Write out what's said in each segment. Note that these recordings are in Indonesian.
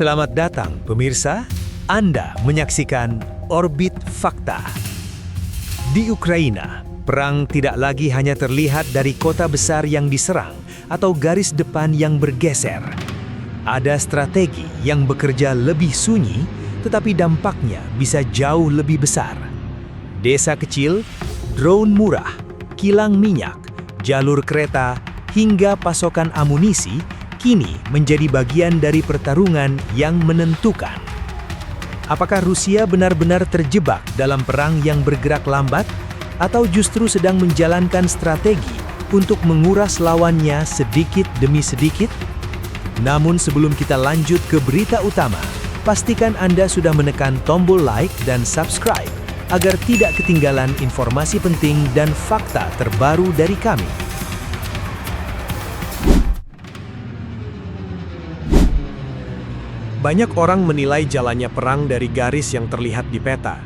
Selamat datang, pemirsa. Anda menyaksikan Orbit Fakta. Di Ukraina, perang tidak lagi hanya terlihat dari kota besar yang diserang atau garis depan yang bergeser. Ada strategi yang bekerja lebih sunyi, tetapi dampaknya bisa jauh lebih besar. Desa kecil, drone murah, kilang minyak, jalur kereta, hingga pasokan amunisi kini menjadi bagian dari pertarungan yang menentukan. Apakah Rusia benar-benar terjebak dalam perang yang bergerak lambat, atau justru sedang menjalankan strategi untuk menguras lawannya sedikit demi sedikit? Namun sebelum kita lanjut ke berita utama, pastikan Anda sudah menekan tombol like dan subscribe agar tidak ketinggalan informasi penting dan fakta terbaru dari kami. Banyak orang menilai jalannya perang dari garis yang terlihat di peta.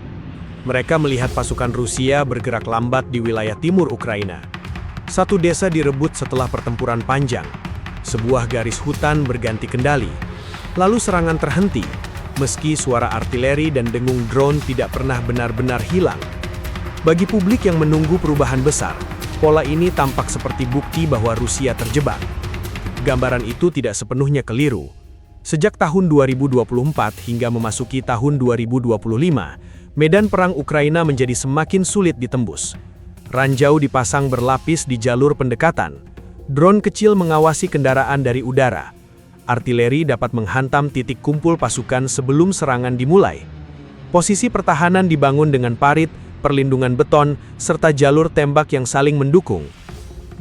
Mereka melihat pasukan Rusia bergerak lambat di wilayah timur Ukraina. Satu desa direbut setelah pertempuran panjang. Sebuah garis hutan berganti kendali. Lalu serangan terhenti, meski suara artileri dan dengung drone tidak pernah benar-benar hilang. Bagi publik yang menunggu perubahan besar, pola ini tampak seperti bukti bahwa Rusia terjebak. Gambaran itu tidak sepenuhnya keliru. Sejak tahun 2024 hingga memasuki tahun 2025, medan perang Ukraina menjadi semakin sulit ditembus. Ranjau dipasang berlapis di jalur pendekatan. Drone kecil mengawasi kendaraan dari udara. Artileri dapat menghantam titik kumpul pasukan sebelum serangan dimulai. Posisi pertahanan dibangun dengan parit, perlindungan beton, serta jalur tembak yang saling mendukung.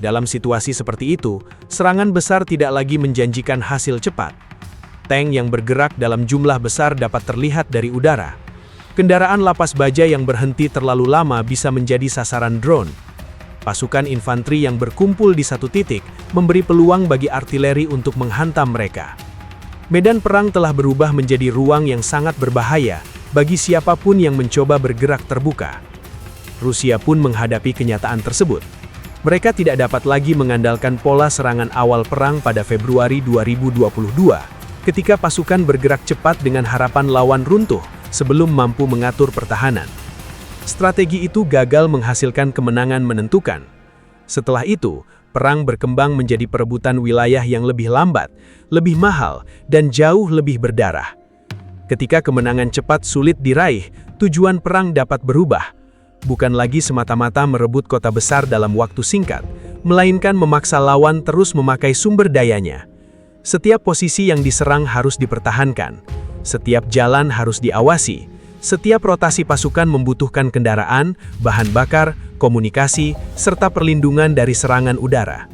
Dalam situasi seperti itu, serangan besar tidak lagi menjanjikan hasil cepat. Tank yang bergerak dalam jumlah besar dapat terlihat dari udara. Kendaraan lapas baja yang berhenti terlalu lama bisa menjadi sasaran drone. Pasukan infanteri yang berkumpul di satu titik memberi peluang bagi artileri untuk menghantam mereka. Medan perang telah berubah menjadi ruang yang sangat berbahaya bagi siapapun yang mencoba bergerak terbuka. Rusia pun menghadapi kenyataan tersebut. Mereka tidak dapat lagi mengandalkan pola serangan awal perang pada Februari 2022. Ketika pasukan bergerak cepat dengan harapan lawan runtuh sebelum mampu mengatur pertahanan. Strategi itu gagal menghasilkan kemenangan menentukan. Setelah itu, perang berkembang menjadi perebutan wilayah yang lebih lambat, lebih mahal, dan jauh lebih berdarah. Ketika kemenangan cepat sulit diraih, tujuan perang dapat berubah. Bukan lagi semata-mata merebut kota besar dalam waktu singkat, melainkan memaksa lawan terus memakai sumber dayanya. Setiap posisi yang diserang harus dipertahankan, setiap jalan harus diawasi, setiap rotasi pasukan membutuhkan kendaraan, bahan bakar, komunikasi, serta perlindungan dari serangan udara.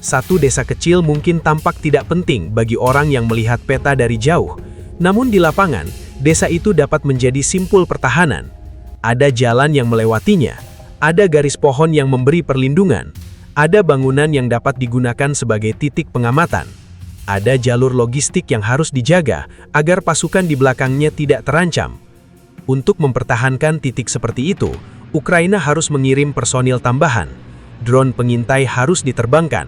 Satu desa kecil mungkin tampak tidak penting bagi orang yang melihat peta dari jauh, namun di lapangan, desa itu dapat menjadi simpul pertahanan. Ada jalan yang melewatinya, ada garis pohon yang memberi perlindungan, ada bangunan yang dapat digunakan sebagai titik pengamatan. Ada jalur logistik yang harus dijaga agar pasukan di belakangnya tidak terancam. Untuk mempertahankan titik seperti itu, Ukraina harus mengirim personil tambahan. Drone pengintai harus diterbangkan.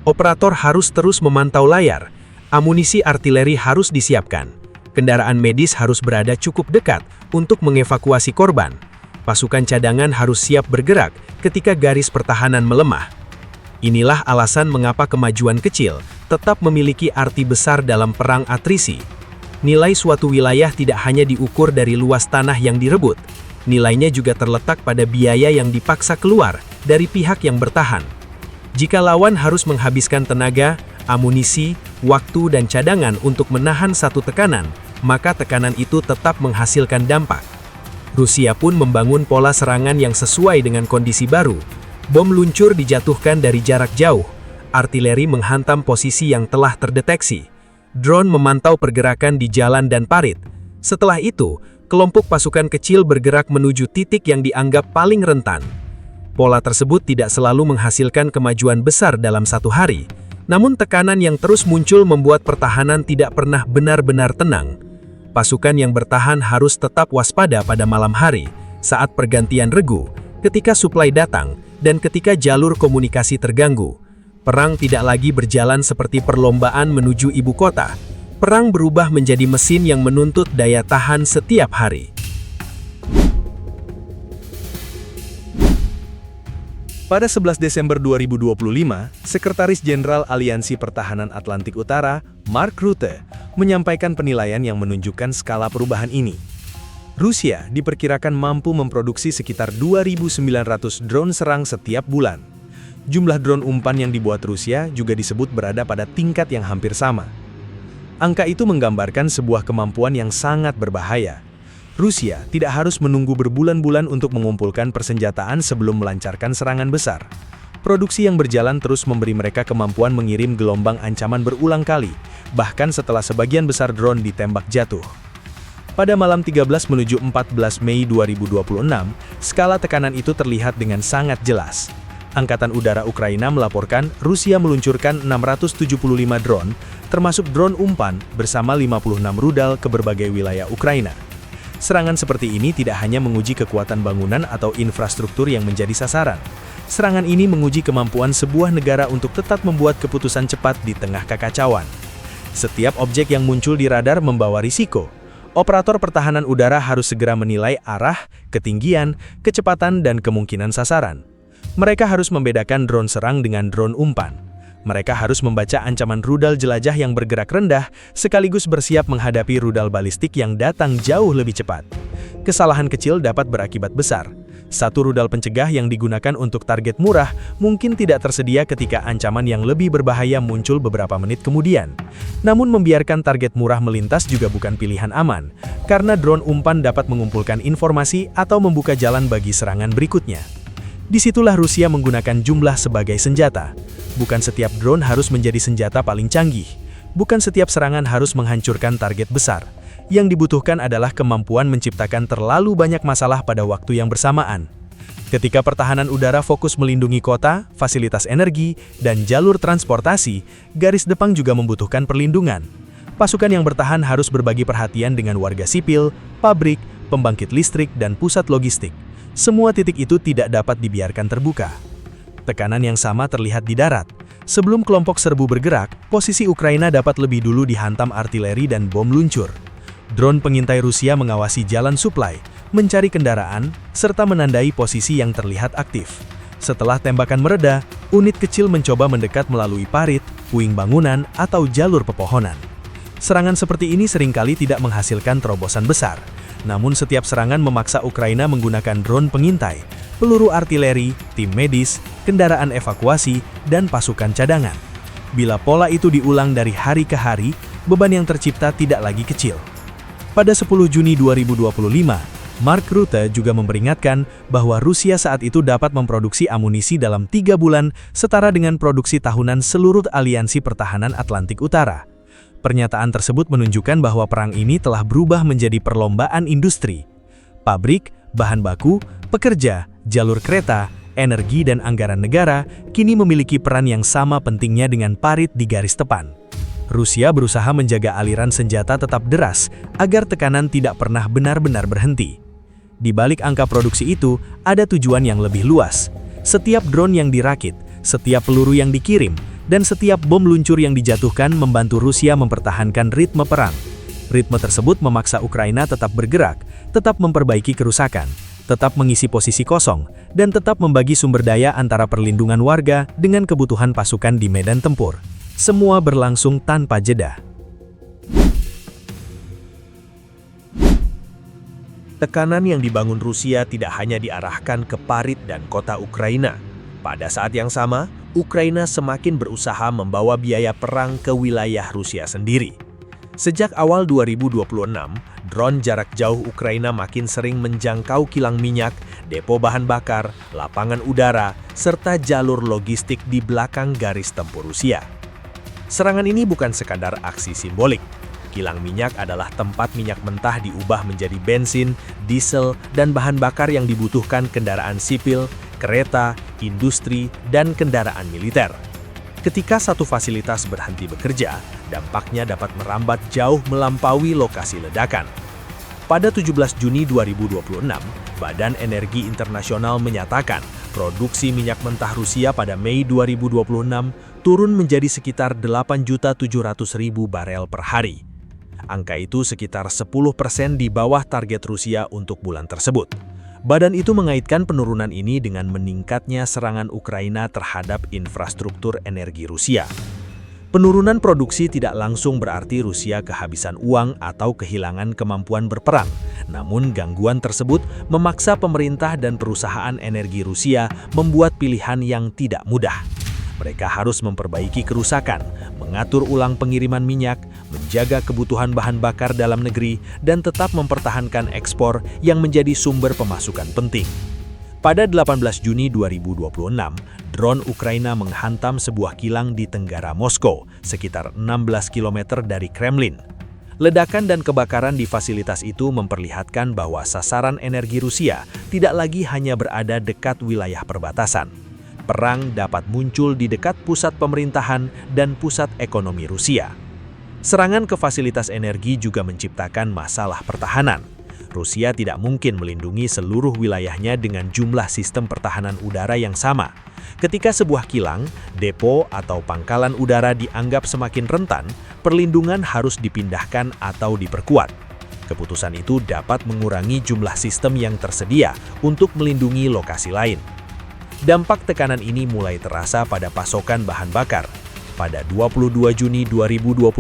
Operator harus terus memantau layar. Amunisi artileri harus disiapkan. Kendaraan medis harus berada cukup dekat untuk mengevakuasi korban. Pasukan cadangan harus siap bergerak ketika garis pertahanan melemah. Inilah alasan mengapa kemajuan kecil tetap memiliki arti besar dalam perang atrisi. Nilai suatu wilayah tidak hanya diukur dari luas tanah yang direbut, nilainya juga terletak pada biaya yang dipaksa keluar dari pihak yang bertahan. Jika lawan harus menghabiskan tenaga, amunisi, waktu, dan cadangan untuk menahan satu tekanan, maka tekanan itu tetap menghasilkan dampak. Rusia pun membangun pola serangan yang sesuai dengan kondisi baru. Bom luncur dijatuhkan dari jarak jauh, artileri menghantam posisi yang telah terdeteksi, drone memantau pergerakan di jalan dan parit. Setelah itu, kelompok pasukan kecil bergerak menuju titik yang dianggap paling rentan. Pola tersebut tidak selalu menghasilkan kemajuan besar dalam satu hari, namun tekanan yang terus muncul membuat pertahanan tidak pernah benar-benar tenang. Pasukan yang bertahan harus tetap waspada pada malam hari, saat pergantian regu, ketika suplai datang, dan ketika jalur komunikasi terganggu. Perang tidak lagi berjalan seperti perlombaan menuju ibu kota. perang berubah menjadi mesin yang menuntut daya tahan setiap hari. Pada 11 Desember 2025, Sekretaris Jenderal Aliansi Pertahanan Atlantik Utara, Mark Rutte, menyampaikan penilaian yang menunjukkan skala perubahan ini. Rusia diperkirakan mampu memproduksi sekitar 2.900 drone serang setiap bulan. Jumlah drone umpan yang dibuat Rusia juga disebut berada pada tingkat yang hampir sama. Angka itu menggambarkan sebuah kemampuan yang sangat berbahaya. Rusia tidak harus menunggu berbulan-bulan untuk mengumpulkan persenjataan sebelum melancarkan serangan besar. Produksi yang berjalan terus memberi mereka kemampuan mengirim gelombang ancaman berulang kali, bahkan setelah sebagian besar drone ditembak jatuh. Pada malam 13 menuju 14 Mei 2026, skala tekanan itu terlihat dengan sangat jelas. Angkatan Udara Ukraina melaporkan Rusia meluncurkan 675 drone, termasuk drone umpan bersama 56 rudal ke berbagai wilayah Ukraina. Serangan seperti ini tidak hanya menguji kekuatan bangunan atau infrastruktur yang menjadi sasaran. Serangan ini menguji kemampuan sebuah negara untuk tetap membuat keputusan cepat di tengah kekacauan. Setiap objek yang muncul di radar membawa risiko. Operator pertahanan udara harus segera menilai arah, ketinggian, kecepatan, dan kemungkinan sasaran. Mereka harus membedakan drone serang dengan drone umpan. Mereka harus membaca ancaman rudal jelajah yang bergerak rendah, sekaligus bersiap menghadapi rudal balistik yang datang jauh lebih cepat. Kesalahan kecil dapat berakibat besar. Satu rudal pencegah yang digunakan untuk target murah mungkin tidak tersedia ketika ancaman yang lebih berbahaya muncul beberapa menit kemudian. Namun membiarkan target murah melintas juga bukan pilihan aman, karena drone umpan dapat mengumpulkan informasi atau membuka jalan bagi serangan berikutnya. Disitulah Rusia menggunakan jumlah sebagai senjata. Bukan setiap drone harus menjadi senjata paling canggih. Bukan setiap serangan harus menghancurkan target besar. Yang dibutuhkan adalah kemampuan menciptakan terlalu banyak masalah pada waktu yang bersamaan. Ketika pertahanan udara fokus melindungi kota, fasilitas energi, dan jalur transportasi, garis depan juga membutuhkan perlindungan. Pasukan yang bertahan harus berbagi perhatian dengan warga sipil, pabrik, pembangkit listrik, dan pusat logistik. Semua titik itu tidak dapat dibiarkan terbuka. Tekanan yang sama terlihat di darat. Sebelum kelompok serbu bergerak, posisi Ukraina dapat lebih dulu dihantam artileri dan bom luncur. Drone pengintai Rusia mengawasi jalan suplai, mencari kendaraan, serta menandai posisi yang terlihat aktif. Setelah tembakan mereda, unit kecil mencoba mendekat melalui parit, puing bangunan, atau jalur pepohonan. Serangan seperti ini seringkali tidak menghasilkan terobosan besar. Namun setiap serangan memaksa Ukraina menggunakan drone pengintai, peluru artileri, tim medis, kendaraan evakuasi, dan pasukan cadangan. Bila pola itu diulang dari hari ke hari, beban yang tercipta tidak lagi kecil. Pada 10 Juni 2025, Mark Rutte juga memperingatkan bahwa Rusia saat itu dapat memproduksi amunisi dalam 3 bulan setara dengan produksi tahunan seluruh Aliansi Pertahanan Atlantik Utara. Pernyataan tersebut menunjukkan bahwa perang ini telah berubah menjadi perlombaan industri. Pabrik, bahan baku, pekerja, jalur kereta, energi dan anggaran negara kini memiliki peran yang sama pentingnya dengan parit di garis depan. Rusia berusaha menjaga aliran senjata tetap deras agar tekanan tidak pernah benar-benar berhenti. Di balik angka produksi itu, ada tujuan yang lebih luas. Setiap drone yang dirakit, setiap peluru yang dikirim, dan setiap bom luncur yang dijatuhkan membantu Rusia mempertahankan ritme perang. Ritme tersebut memaksa Ukraina tetap bergerak, tetap memperbaiki kerusakan, tetap mengisi posisi kosong, dan tetap membagi sumber daya antara perlindungan warga dengan kebutuhan pasukan di medan tempur. Semua berlangsung tanpa jeda. Tekanan yang dibangun Rusia tidak hanya diarahkan ke parit dan kota Ukraina. Pada saat yang sama, Ukraina semakin berusaha membawa biaya perang ke wilayah Rusia sendiri. Sejak awal 2026, drone jarak jauh Ukraina makin sering menjangkau kilang minyak, depo bahan bakar, lapangan udara, serta jalur logistik di belakang garis tempur Rusia. Serangan ini bukan sekadar aksi simbolik. Kilang minyak adalah tempat minyak mentah diubah menjadi bensin, diesel, dan bahan bakar yang dibutuhkan kendaraan sipil, kereta, industri, dan kendaraan militer. Ketika satu fasilitas berhenti bekerja, dampaknya dapat merambat jauh melampaui lokasi ledakan. Pada 17 Juni 2026, Badan Energi Internasional menyatakan produksi minyak mentah Rusia pada Mei 2026 turun menjadi sekitar 8.700.000 barel per hari. Angka itu sekitar 10% di bawah target Rusia untuk bulan tersebut. Badan itu mengaitkan penurunan ini dengan meningkatnya serangan Ukraina terhadap infrastruktur energi Rusia. Penurunan produksi tidak langsung berarti Rusia kehabisan uang atau kehilangan kemampuan berperang. Namun gangguan tersebut memaksa pemerintah dan perusahaan energi Rusia membuat pilihan yang tidak mudah. Mereka harus memperbaiki kerusakan, mengatur ulang pengiriman minyak, menjaga kebutuhan bahan bakar dalam negeri, dan tetap mempertahankan ekspor yang menjadi sumber pemasukan penting. Pada 18 Juni 2026, drone Ukraina menghantam sebuah kilang di tenggara Moskow, sekitar 16 km dari Kremlin. Ledakan dan kebakaran di fasilitas itu memperlihatkan bahwa sasaran energi Rusia tidak lagi hanya berada dekat wilayah perbatasan. Perang dapat muncul di dekat pusat pemerintahan dan pusat ekonomi Rusia. Serangan ke fasilitas energi juga menciptakan masalah pertahanan. Rusia tidak mungkin melindungi seluruh wilayahnya dengan jumlah sistem pertahanan udara yang sama. Ketika sebuah kilang, depo, atau pangkalan udara dianggap semakin rentan, perlindungan harus dipindahkan atau diperkuat. Keputusan itu dapat mengurangi jumlah sistem yang tersedia untuk melindungi lokasi lain. Dampak tekanan ini mulai terasa pada pasokan bahan bakar. Pada 22 Juni 2026,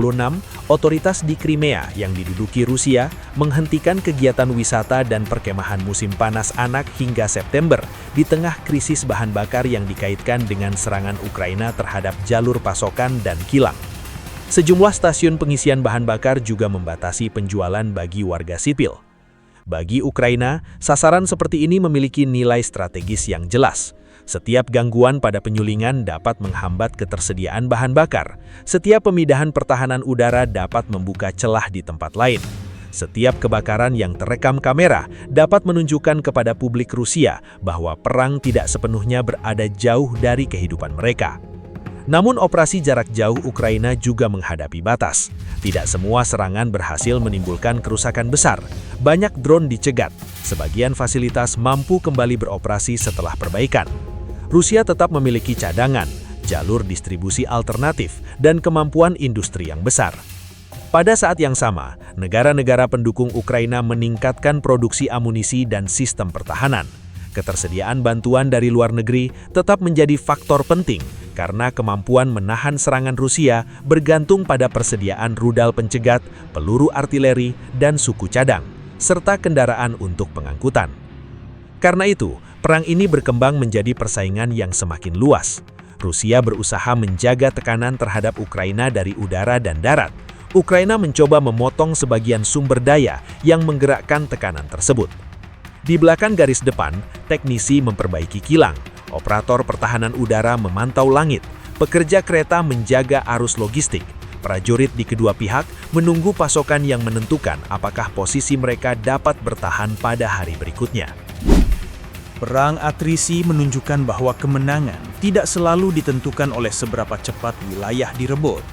otoritas di Crimea yang diduduki Rusia menghentikan kegiatan wisata dan perkemahan musim panas anak hingga September di tengah krisis bahan bakar yang dikaitkan dengan serangan Ukraina terhadap jalur pasokan dan kilang. Sejumlah stasiun pengisian bahan bakar juga membatasi penjualan bagi warga sipil. Bagi Ukraina, sasaran seperti ini memiliki nilai strategis yang jelas. Setiap gangguan pada penyulingan dapat menghambat ketersediaan bahan bakar. Setiap pemindahan pertahanan udara dapat membuka celah di tempat lain. Setiap kebakaran yang terekam kamera dapat menunjukkan kepada publik Rusia bahwa perang tidak sepenuhnya berada jauh dari kehidupan mereka. Namun operasi jarak jauh Ukraina juga menghadapi batas. Tidak semua serangan berhasil menimbulkan kerusakan besar. Banyak drone dicegat. Sebagian fasilitas mampu kembali beroperasi setelah perbaikan. Rusia tetap memiliki cadangan, jalur distribusi alternatif, dan kemampuan industri yang besar. Pada saat yang sama, negara-negara pendukung Ukraina meningkatkan produksi amunisi dan sistem pertahanan. Ketersediaan bantuan dari luar negeri tetap menjadi faktor penting karena kemampuan menahan serangan Rusia bergantung pada persediaan rudal pencegat, peluru artileri, dan suku cadang, serta kendaraan untuk pengangkutan. Karena itu, perang ini berkembang menjadi persaingan yang semakin luas. Rusia berusaha menjaga tekanan terhadap Ukraina dari udara dan darat. Ukraina mencoba memotong sebagian sumber daya yang menggerakkan tekanan tersebut. Di belakang garis depan, teknisi memperbaiki kilang, operator pertahanan udara memantau langit, pekerja kereta menjaga arus logistik, prajurit di kedua pihak menunggu pasokan yang menentukan apakah posisi mereka dapat bertahan pada hari berikutnya. Perang atrisi menunjukkan bahwa kemenangan tidak selalu ditentukan oleh seberapa cepat wilayah direbut.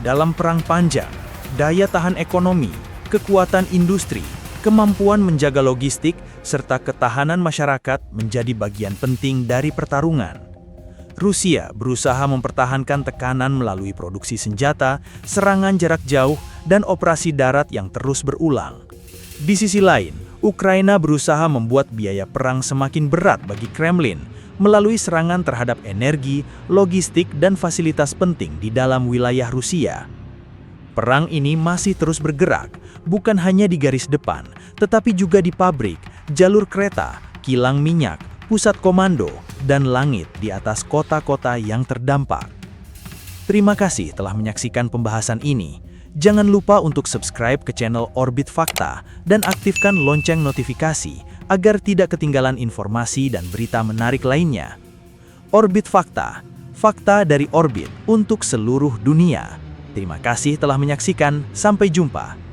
Dalam perang panjang, daya tahan ekonomi, kekuatan industri, kemampuan menjaga logistik, serta ketahanan masyarakat menjadi bagian penting dari pertarungan. Rusia berusaha mempertahankan tekanan melalui produksi senjata, serangan jarak jauh, dan operasi darat yang terus berulang. Di sisi lain, Ukraina berusaha membuat biaya perang semakin berat bagi Kremlin melalui serangan terhadap energi, logistik, dan fasilitas penting di dalam wilayah Rusia. Perang ini masih terus bergerak, bukan hanya di garis depan, tetapi juga di pabrik, jalur kereta, kilang minyak, pusat komando, dan langit di atas kota-kota yang terdampak. Terima kasih telah menyaksikan pembahasan ini. Jangan lupa untuk subscribe ke channel Orbit Fakta dan aktifkan lonceng notifikasi agar tidak ketinggalan informasi dan berita menarik lainnya. Orbit Fakta, fakta dari orbit untuk seluruh dunia. Terima kasih telah menyaksikan, sampai jumpa.